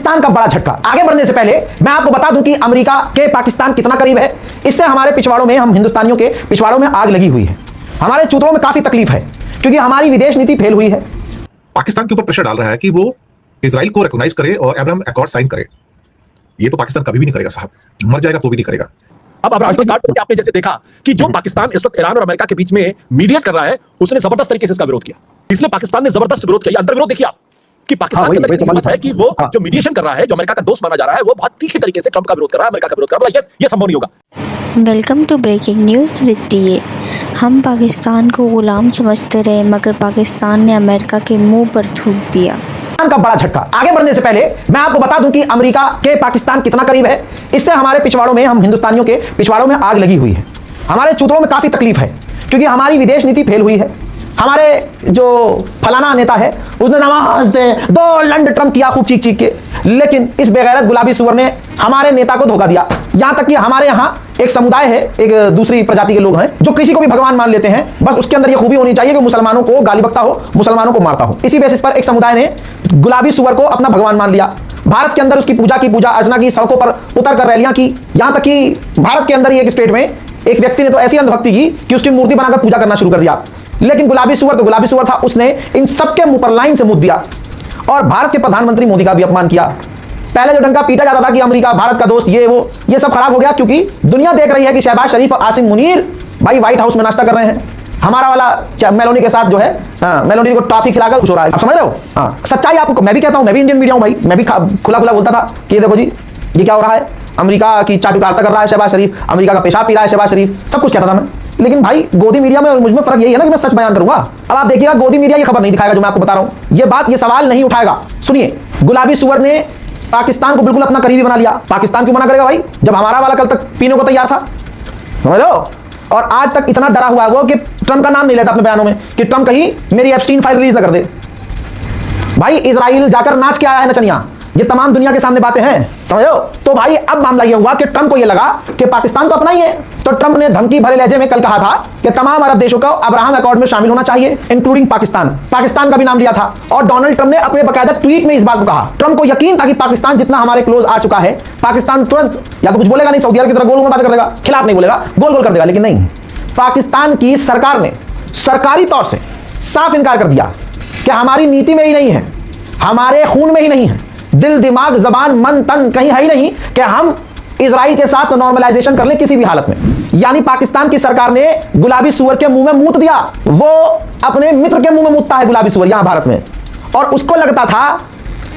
पाकिस्तान का बड़ा झटका। आगे बढ़ने से पहले मैं आपको बता दूं कि अमेरिका के पाकिस्तान कितना करीब है। इससे हमारे पिछवाड़ों में, हम हिंदुस्तानियों के पिछवाड़ों में आग लगी हुई है। हमारे चूतों में काफी तकलीफ है क्योंकि हमारी विदेश नीति फेल हुई है। पाकिस्तान के ऊपर प्रेशर डाल रहा है कि वो इजराइल को रिकॉग्नाइज करे और अब्राहम अकॉर्ड साइन करे। ये तो पाकिस्तान कभी भी नहीं करेगा साहब, मर जाएगा तो भी नहीं करेगा। अब अब्राहम अकॉर्ड पे आपने जैसे देखा कि जो पाकिस्तान इस वक्त ईरान और अमेरिका के बीच में मीडिएट कर रहा है, उसने जबरदस्त तरीके से इसका विरोध किया। इसलिए पाकिस्तान ने जबरदस्त विरोध किया। अंदर विरोध देखिए आप कि पाकिस्तान के अंदर इतनी हिम्मत है कि वो जो मीडिएशन कर रहा है, जो अमेरिका का दोस्त माना जा रहा है, वो बहुत तीखे तरीके से ट्रंप का विरोध कर रहा है, अमेरिका का विरोध कर रहा है। ये संभव नहीं होगा। Welcome to breaking news with TA. हम पाकिस्तान को गुलाम समझते रहे, मगर पाकिस्तान ने अमेरिका के मुंह पर थूक दिया। का बड़ा झटका। आगे बढ़ने से पहले मैं आपको बता दूं कि अमेरिका के पाकिस्तान कितना करीब है। इससे हमारे पिछवाड़ों में, हम हिंदुस्तानियों के पिछवाड़ों में आग लगी हुई है। हमारे चूतों में काफी तकलीफ है क्योंकि हमारी विदेश नीति फेल हुई है। हमारे जो फलाना नेता है उसने नमाज दे दो लंड ट्रम्प किया खूब चीख चीख के, लेकिन इस बेगैरत गुलाबी सुअर ने हमारे नेता को धोखा दिया। यहां तक कि हमारे यहाँ एक समुदाय है, एक दूसरी प्रजाति के लोग हैं जो किसी को भी भगवान मान लेते हैं। बस उसके अंदर ये खूबी होनी चाहिए कि मुसलमानों को गाली बकता हो, मुसलमानों को मारता हो। इसी बेसिस पर एक समुदाय ने गुलाबी सुअर को अपना भगवान मान लिया। भारत के अंदर उसकी पूजा अर्चना की, सड़कों पर उतर कर रैलियां की। यहां तक कि भारत के अंदर ही एक स्टेट में एक व्यक्ति ने तो ऐसी अंधभक्ति की कि उसकी मूर्ति बनाकर पूजा करना शुरू कर दिया। लेकिन गुलाबी सुअर तो गुलाबी सुअर था, उसने इन सबके मुंह पर लाइन से मुद्द दिया और भारत के प्रधानमंत्री मोदी का भी अपमान किया। पहले जो डंका पीटा जाता था कि अमेरिका भारत का दोस्त, ये सब खराब हो गया क्योंकि दुनिया देख रही है कि शहबाज शरीफ और आसिम मुनीर भाई व्हाइट हाउस में नाश्ता कर रहे हैं। हमारा वाला मेलोनी के साथ जो है, मेलोनी को टॉफी खिलाकर खुश हो रहा है। आप समझ रहे हो? हाँ, सच्चाई आपको मैं भी कहता हूं, मैं भी इंडियन मीडिया हूं भाई। मैं भी खुला बोलता था कि देखो जी ये क्या हो रहा है, अमेरिका की चाटुकारिता कर रहा है शहबाज शरीफ, अमेरिका का पेशाब पी रहा है शहबाज शरीफ, सब कुछ कहता था मैं। लेकिन भाई गोदी मीडिया में और मुझ में फर्क यही है ना कि मैं सच बयान करूंगा। अब आप देखिएगा, गोदी मीडिया ये खबर नहीं दिखाएगा जो मैं आपको बता रहा हूं। ये सवाल नहीं उठाएगा। सुनिए, गुलाबी सुअर ने पाकिस्तान को बिल्कुल अपना करीबी बना लिया। पाकिस्तान क्यों मना करेगा भाई, जब हमारा वाला कल तक पीने को तैयार था, समझ लो। और आज तक इतना डरा हुआ है वो कि ट्रंप का नाम नहीं लेता अपने बयानों में कि ट्रंप कहीं मेरी एप्स्टीन फाइल रिलीज ना कर दे। भाई इजराइल जाकर नाच के आया है नचनिया। ये तमाम दुनिया के सामने बातें हैं, समझो। तो भाई अब मामला ये हुआ कि ट्रंप को ये लगा कि पाकिस्तान तो अपना ही है, तो ट्रंप ने धमकी भरे लहजे में कल कहा था कि तमाम अरब देशों को अब्राहम अकॉर्ड में शामिल होना चाहिए, इंक्लूडिंग पाकिस्तान। पाकिस्तान का भी नाम लिया था और डोनाल्ड ट्रंप ने अपने बाकायदा ट्वीट में इस बात को कहा। ट्रंप को यकीन था कि पाकिस्तान जितना हमारे क्लोज आ चुका है, पाकिस्तान तुरंत या तो कुछ बोलेगा नहीं, सऊदी अरब की तरह गोल बात कर देगा, खिलाफ नहीं बोलेगा, गोल कर देगा। लेकिन नहीं, पाकिस्तान की सरकार ने सरकारी तौर से साफ इनकार कर दिया कि हमारी नीति में ही नहीं है, हमारे खून में ही नहीं है, दिल दिमाग जबान मन तन कहीं है ही नहीं कि हम इजराइल के साथ नॉर्मलाइजेशन कर लें किसी भी हालत में। यानी पाकिस्तान की सरकार ने गुलाबी सुअर के मुंह में मूत दिया। वो अपने मित्र के मुंह में मूतता है गुलाबी सुअर यहां भारत में, और उसको लगता था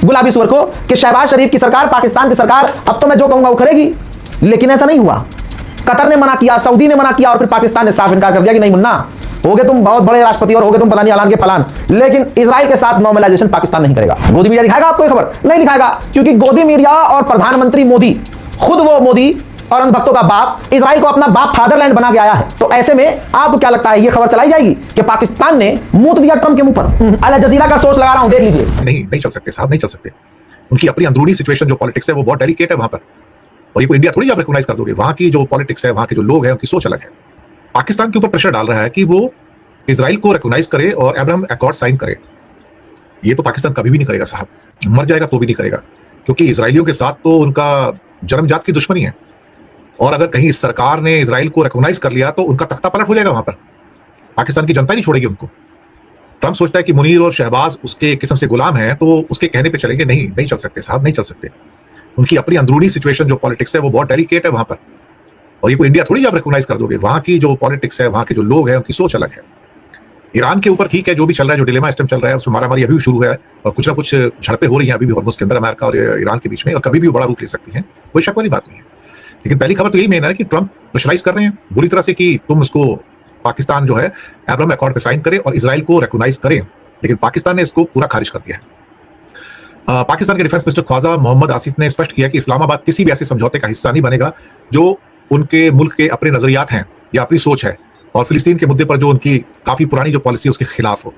गुलाबी सुअर को कि शहबाज शरीफ की सरकार, पाकिस्तान की सरकार अब तो मैं जो कहूंगा वो करेगी। लेकिन ऐसा नहीं हुआ। कतर ने मना किया, सऊदी ने मना किया और फिर पाकिस्तान ने साफ इनकार कर दिया कि नहीं मुन्ना, होगे तुम बहुत बड़े राष्ट्रपति और होगे तुम पता नहीं अलान के फलान, लेकिन इजराइल के साथ नॉर्मलाइजेशन पाकिस्तान नहीं करेगा। गोदी मीडिया दिखाएगा आपको ये खबर? नहीं दिखाएगा, क्योंकि गोदी मीडिया और प्रधानमंत्री मोदी, खुद वो मोदी और उन भक्तों का बाप, इजराइल को अपना बाप फादरलैंड बना के आया है। तो ऐसे में आपको क्या लगता है ये खबर चलाई जाएगी कि पाकिस्तान ने मूत दिया ट्रंप के मुंह पर? अल जजीरा का सोर्स लगा रहा हूं, देख लीजिए। नहीं चल सकते साहब, नहीं चल सकते। उनकी अपनी अंदरूनी सिचुएशन जो पॉलिटिक्स है वो बहुत डेलिकेट है वहां पर, और ये कोई इंडिया थोड़ी आप रिकॉग्नाइज कर दोगे। वहां की जो पॉलिटिक्स है, वहां के जो लोग हैं, उनकी सोच अलग है। पाकिस्तान के ऊपर प्रेशर डाल रहा है कि वो इजराइल को रिकॉग्नाइज करे और अब्राहम अकॉर्ड साइन करे। ये तो पाकिस्तान कभी भी नहीं करेगा साहब, मर जाएगा तो भी नहीं करेगा, क्योंकि इजराइलियों के साथ तो उनका जन्मजात की दुश्मनी है। और अगर कहीं सरकार ने इजराइल को रिकॉग्नाइज कर लिया तो उनका तख्ता पलट हो जाएगा वहां पर। पाकिस्तान की जनता नहीं छोड़ेगी उनको। ट्रंप सोचता है कि मुनीर और शहबाज उसके किस्म से गुलाम हैं, तो उसके कहने पे चलेंगे। नहीं चल सकते साहब, नहीं चल सकते। उनकी अपनी अंदरूनी सिचुएशन जो पॉलिटिक्स है वो बहुत डेलिकेट है वहां पर, और ये कोई इंडिया थोड़ी आप रिकॉग्नाइज कर दोगे। वहां की जो पॉलिटिक्स है, वहां के जो लोग हैं, उनकी सोच अलग है। ईरान के ऊपर ठीक है, जो भी चल रहा है, जो डिलेमा इस टाइम चल रहा है, उसमें मारामारी अभी भी शुरू है और कुछ ना कुछ झड़पें हो रही हैं अभी भी हॉर्मुज़ के अंदर, अमेरिका और ईरान के बीच में, और कभी भी वो बड़ा रूप ले सकती हैं, कोई शक वाली बात नहीं है। लेकिन पहली खबर तो यही मेन है कि ट्रंप प्रेशराइज कर रहे हैं बुरी तरह से कि तुम इसको, पाकिस्तान जो है अब्राहम अकॉर्ड पे साइन करे और इजराइल को रिकॉग्नाइज करे। लेकिन पाकिस्तान ने इसको पूरा खारिज कर दिया है। पाकिस्तान के डिफेंस मिनिस्टर ख्वाजा मोहम्मद आसिफ ने स्पष्ट किया कि इस्लामाबाद किसी भी ऐसे समझौते का हिस्सा नहीं बनेगा जो उनके मुल्क के अपने नजरियात हैं या अपनी सोच है, और फिलिस्तीन के मुद्दे पर जो उनकी काफी पुरानी जो पॉलिसी है उसके खिलाफ हो।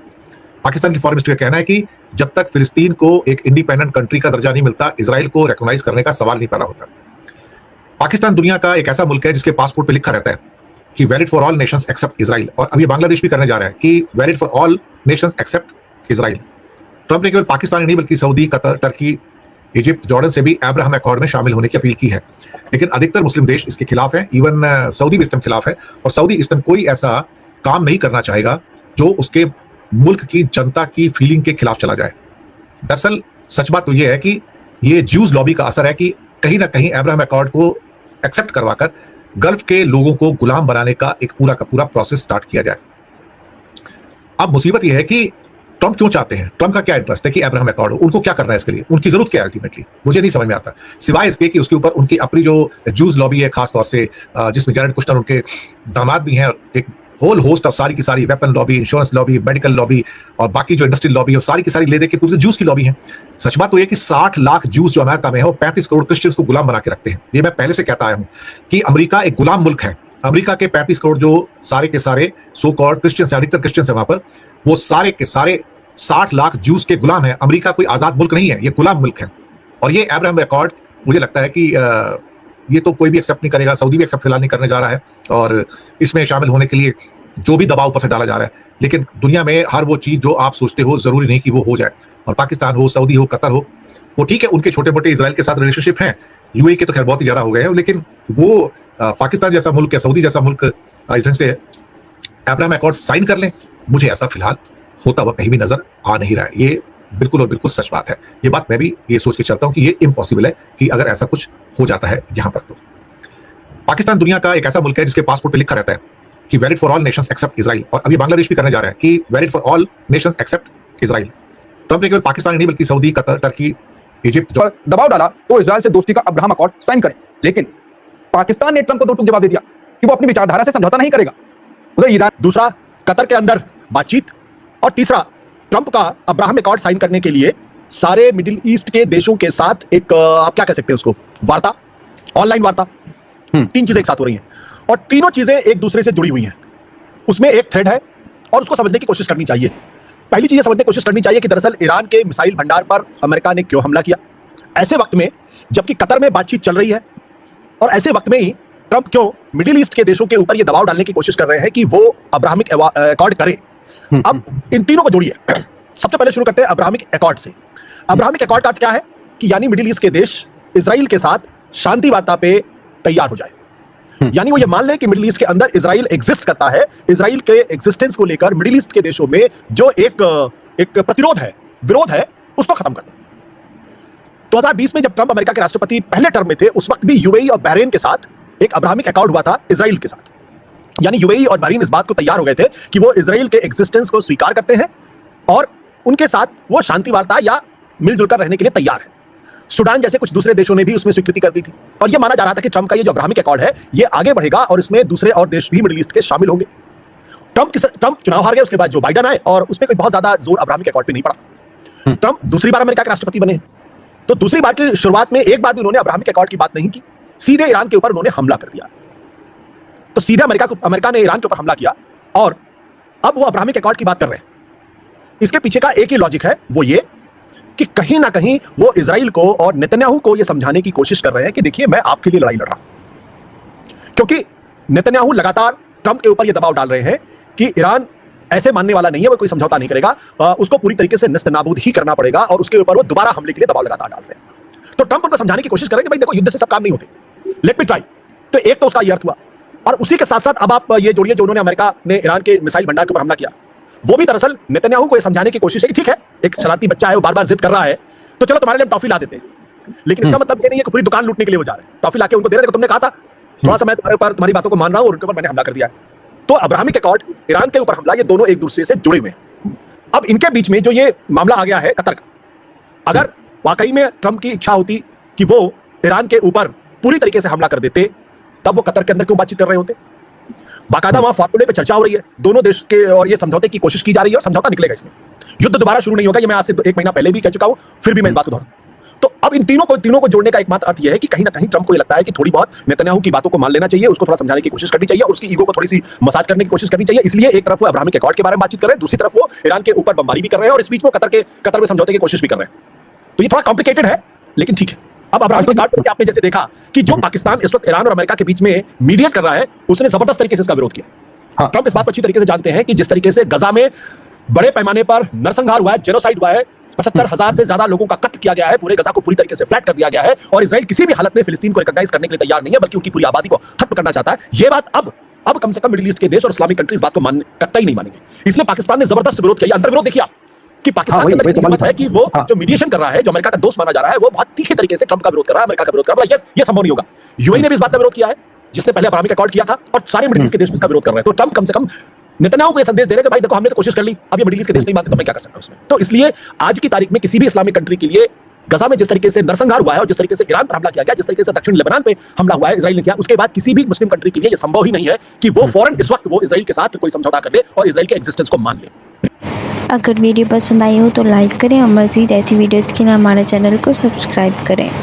पाकिस्तान की फॉरेन मिनिस्टर का कहना है कि जब तक फिलिस्तीन को एक इंडिपेंडेंट कंट्री का दर्जा नहीं मिलता, इजराइल को रिकॉग्नाइज करने का सवाल नहीं पैदा होता। पाकिस्तान दुनिया का एक ऐसा मुल्क है जिसके पासपोर्ट पे लिखा रहता है कि valid for all nations except Israel, और अब ये बांग्लादेश भी करने जा रहा है कि valid for all nations except Israel. Trump ने केवल पाकिस्तान नहीं बल्कि Saudi, Qatar, Turkey Egypt, Jordan से भी अब्राहम अकॉर्ड में शामिल होने की अपील की है, लेकिन अधिकतर मुस्लिम देश इसके खिलाफ हैं। इवन सऊदी भी इस टाइम खिलाफ है, और सऊदी इस टाइम कोई ऐसा काम नहीं करना चाहेगा जो उसके मुल्क की जनता की फीलिंग के खिलाफ चला जाए। दरअसल सच बात तो यह है कि ये ज्यूज लॉबी का असर है कि कहीं ना कहीं अब्राहम अकॉर्ड को एक्सेप्ट करवाकर गल्फ के लोगों को गुलाम बनाने का एक पूरा का पूरा प्रोसेस स्टार्ट किया जाए। अब मुसीबत यह है कि ट्रंप क्यों चाहते हैं, ट्रंप का क्या इंटरेस्ट है कि अब्राहम अकॉर्ड हो, उनको क्या करना है इसके लिए, उनकी जरूरत क्या है अल्टीमेटली, मुझे नहीं समझ में आता। सिवाय इसके कि उसके ऊपर उनकी अपनी जो जूस लॉबी है, खासतौर से जिसमें जैरेड कुश्नर उनके दामाद भी हैं, और एक होल होस्ट ऑफ सारी की सारी weapon lobby, insurance lobby, medical lobby और बाकी जो इंडस्ट्रियल लॉबी है, सारी की सारी ले दे के पूरे जूस की लॉबी है। सच बात तो ये कि 60 लाख जूस जो अमेरिका में है वो 35 करोड़ क्रिश्चियंस को गुलाम बना के रखते हैं। ये मैं पहले से कहता आया हूं कि अमेरिका एक गुलाम मुल्क है। अमेरिका के 35 करोड़ जो सारे के सारे सो कॉल्ड क्रिश्चियंस, अधिकतर क्रिश्चियंस है वहां पर, वो सारे के सारे 60 लाख जूस के गुलाम है। अमेरिका कोई आजाद मुल्क नहीं है, ये गुलाम मुल्क है। और ये अब्राहम अकॉर्ड मुझे लगता है कि ये तो कोई भी एक्सेप्ट नहीं करेगा, सऊदी भी एक्सेप्ट फिलहाल नहीं करने जा रहा है, और इसमें शामिल होने के लिए जो भी दबाव ऊपर से डाला जा रहा है। लेकिन दुनिया में हर वो चीज जो आप सोचते हो जरूरी नहीं कि वो हो जाए, और पाकिस्तान हो, सऊदी हो, कतर हो, वो ठीक है, उनके छोटे मोटे इजराइल के साथ रिलेशनशिप हैं, यूएई के तो खैर बहुत ही ज्यादा हो गए हैं, लेकिन वो पाकिस्तान जैसा मुल्क या सऊदी जैसा मुल्क इस ढंग से अब्राहम अकॉर्ड साइन कर लें, मुझे ऐसा फिलहाल होता हुआ कहीं भी नजर आ नहीं रहा है। ये बिल्कुल और बिल्कुल सच बात है। ये बात मैं भी ये सोच के चलता हूं कि ये इम्पॉसिबल है कि अगर ऐसा कुछ हो जाता है यहां पर। तो पाकिस्तान दुनिया का एक ऐसा मुल्क है जिसके पासपोर्ट पे लिखा रहता है कि valid for all nations except Israel, और अभी बांग्लादेश भी करने जा रहा है कि valid for all nations except Israel. Trump ने केवल पाकिस्तान नहीं बल्कि सऊदी, कतर, टर्की, इजिप्ट पर दबाव डाला तो इजराइल से दोस्ती का अब्राहम अकॉर्ड साइन करें, लेकिन पाकिस्तान ने ट्रंप को दो टूक जवाब दे दिया कि वो अपनी विचारधारा से समझौता नहीं करेगा। उधर ईरान, दूसरा कतर के अंदर बातचीत, और तीसरा ट्रंप का अब्राहम अकॉर्ड साइन करने के लिए सारे मिडिल ईस्ट के देशों के साथ एक आप क्या कह सकते हैं उसको, वार्ता, ऑनलाइन वार्ता। 3 चीजें एक साथ हो रही हैं, और तीनों चीजें एक दूसरे से जुड़ी हुई हैं। उसमें एक थ्रेड है और उसको समझने की कोशिश करनी चाहिए। पहली चीज समझने की कोशिश करनी चाहिए कि दरअसल ईरान के मिसाइल भंडार पर अमेरिका ने क्यों हमला किया ऐसे वक्त में, जबकि कतर में बातचीत चल रही है, और ऐसे वक्त में ही ट्रंप क्यों मिडिल ईस्ट के देशों के ऊपर यह दबाव डालने की कोशिश कर रहे हैं कि वो अब्राहमिक अकॉर्ड करें। अब इन तीनों को जोड़िए। सबसे पहले शुरू करते हैं अब्राहमिक अकॉर्ड से। अब्राहमिक अकॉर्ड का अर्थ क्या है कि यानी मिडिल ईस्ट के देश इजराइल के साथ शांति वार्ता पे तैयार हो जाए, यानी वो ये मान ले कि मिडिल ईस्ट के अंदर इजराइल एग्जिस्ट करता है। इजराइल के एग्जिस्टेंस को लेकर मिडिल ईस्ट के देशों में जो एक प्रतिरोध है, विरोध है, उसको खत्म करना। 2020 में जब ट्रंप अमेरिका के राष्ट्रपति पहले टर्म में थे, उस वक्त भी यूएई और बहरीन के साथ एक अब्राहमिक अकॉर्ड हुआ था इजराइल के साथ। यानी यूएई और बहरीन इस बात को तैयार हो गए थे कि वो इजराइल के एग्जिस्टेंस को स्वीकार करते हैं और उनके साथ वो शांति वार्ता या मिलजुल कर रहने के लिए तैयार है। सूडान जैसे कुछ दूसरे देशों ने भी उसमें स्वीकृति कर दी थी, और यह माना जा रहा था कि ट्रंप का ये जो अब्राहमिक अकॉर्ड है ये आगे बढ़ेगा और इसमें दूसरे और देश भी मिडिल ईस्ट के शामिल होंगे। ट्रंप चुनाव हार गए, उसके बाद जो बाइडन आए और उसमें कोई बहुत ज्यादा जोर अब्राहमिक अकॉर्ड पे नहीं पड़ा। ट्रंप दूसरी बार अमेरिका के राष्ट्रपति बने, तो दूसरी बार की शुरुआत में एक बार भी उन्होंने अब्राहमिक अकॉर्ड की बात नहीं की, सीधे ईरान के ऊपर उन्होंने हमला कर दिया। तो सीधे अमेरिका ने ईरान के ऊपर हमला किया, और अब वो अब्राहमिक अकॉर्ड की बात कर रहे हैं। इसके पीछे का एक ही लॉजिक है, वो ये कि कहीं ना कहीं वो इजराइल को और नेतन्याहू को ये समझाने की कोशिश कर रहे हैं कि देखिए मैं आपके लिए लड़ाई लड़ रहा हूं, क्योंकि नेतन्याहू लगातार ट्रंप के ऊपर ये दबाव डाल रहे हैं कि ईरान ऐसे मानने वाला नहीं है, वो कोई समझौता नहीं करेगा, उसको पूरी तरीके से नेस्तनाबूद ही करना पड़ेगा, और उसके ऊपर वो दोबारा हमले के लिए दबाव लगातार डाल रहे हैं। तो ट्रंप उनको समझाने की कोशिश कर रहे हैं कि भाई देखो, युद्ध से सब काम नहीं होते, लेट मी ट्राई। तो एक तो उसका ये अर्थ हुआ, और उसी के साथ साथ अब आप ये जोड़िए जो उन्होंने अमेरिका ने ईरान के मिसाइल भंडार के ऊपर हमला किया, वो भी दरअसल नेतन्याहू को ये समझाने की कोशिश है कि ठीक है, एक शरारती बच्चा है, वो बार बार जिद कर रहा है, तो चलो तुम्हारे लिए टॉफी ला देते हैं। लेकिन इसका मतलब ये नहीं है कि पूरी दुकान लूटने के लिए वो जा रहे हैं। टॉफी लाके उनको दे रहे थे, तुमने कहा था थोड़ा सा मैं तुम्हारे ऊपर तुम्हारी बातों को मान रहा हूं और उनके ऊपर मैंने हमला कर दिया है। तो अब्राहमिक अकॉर्ड, ईरान के ऊपर हमला, ये दोनों एक दूसरे से जुड़े हुए हैं। अब इनके बीच में जो ये मामला आ गया है कतर का, अगर वाकई में ट्रंप की इच्छा होती कि वो ईरान के ऊपर पूरी तरीके से हमला कर देते, तब वो कतर के अंदर क्यों बातचीत कर रहे होते? बाकायदा वहां फॉर्मूले पे चर्चा हो रही है दोनों देश के, और ये समझौते की कोशिश की जा रही है, और समझौता निकलेगा इसमें। युद्ध दोबारा शुरू नहीं होगा, ये मैं आज से 1 महीना पहले भी कह चुका हूं, फिर भी मैं इस बात को दोहराऊं। तो अब इन तीनों को जोड़ने का एकमात्र अर्थ यह है कि कहीं ना कहीं ट्रंप को ये लगता है कि थोड़ी बहुत नेतन्याहू की बातों को मान लेना चाहिए, उसको थोड़ा समझाने की कोशिश करनी चाहिए, और उसकी ईगो को थोड़ी सी मसाज करने की कोशिश करनी चाहिए। इसलिए एक तरफ वो अब्राहमिक अकॉर्ड के बारे में बातचीत कर रहे हैं, दूसरी तरफ वो ईरान के ऊपर बमबारी भी कर रहे हैं, और इस बीच में कतर में समझौते की कोशिश भी कर रहे हैं। तो ये थोड़ा कॉम्प्लिकेटेड है, लेकिन ठीक है। अब अब्राहमिक अकॉर्ड आपने जैसे देखा कि जो पाकिस्तान इस वक्त ईरान और अमेरिका के बीच में मीडिएट कर रहा है, उसने जबरदस्त तरीके से इसका विरोध किया। ट्रंप इस बात को अच्छी तरीके से जानते हैं कि जिस तरीके से गजा में बड़े पैमाने पर नरसंहार हुआ है, जेनोसाइड हुआ है, 75,000 से ज्यादा लोगों का कत्ल किया गया है, पूरे गजा को पूरी तरीके से फ्लैट कर दिया गया है और इजराइल किसी भी हालत में फिलिस्तीन को रिकॉग्नाइज करने के लिए तैयार नहीं है, बल्कि उनकी पूरी आबादी को खत्म करना चाहता है। ये बात अब कम से कम मिडिल ईस्ट के देश और इस्लामिक कंट्रीज बात को कतई नहीं मानेंगे। इसलिए पाकिस्तान ने जबरदस्त विरोध किया। अंतर विरोध देखिए आप कि पाकिस्तान के अंदर इतनी हिम्मत है कि वो जो मीडिएशन कर रहा है, जो अमेरिका का दोस्त माना जा रहा है, वो बहुत तीखे तरीके से ट्रंप का विरोध कर रहा है, अमेरिका का विरोध कर रहा है। ये संभव नहीं होगा। यूएई ने भी इस बात का विरोध किया है, जिसने पहले अब्राहमिक अकॉर्ड किया था, और सारे मिडिल ईस्ट के देश इसका विरोध कर रहे हैं। तो ट्रंप कम से कम नेतन्याहू को ये संदेश दे रहे हैं कि भाई देखो, हमने तो कोशिश कर ली, अब ये मिडिल ईस्ट के देश नहीं मानते तो मैं क्या कर सकता हूं उसमें। तो इसलिए आज की तारीख में किसी भी इस्लामिक कंट्री के लिए गजा में जिस तरीके से नरसंहार हुआ है और जिस तरीके से ईरान पर हमला किया गया, जिस तरीके से दक्षिण लेबनान पे हमला हुआ है इजराइल ने किया, उसके बाद किसी भी मुस्लिम कंट्री के लिए ये संभव ही नहीं है कि वो फौरन इस वक्त वो इजराइल के साथ कोई समझौता कर ले और इजराइल के एग्जिस्टेंस को मान ले। अगर वीडियो पसंद आई हो तो लाइक करें और मज़ीद ऐसी वीडियोज़ के लिए हमारे चैनल को सब्सक्राइब करें।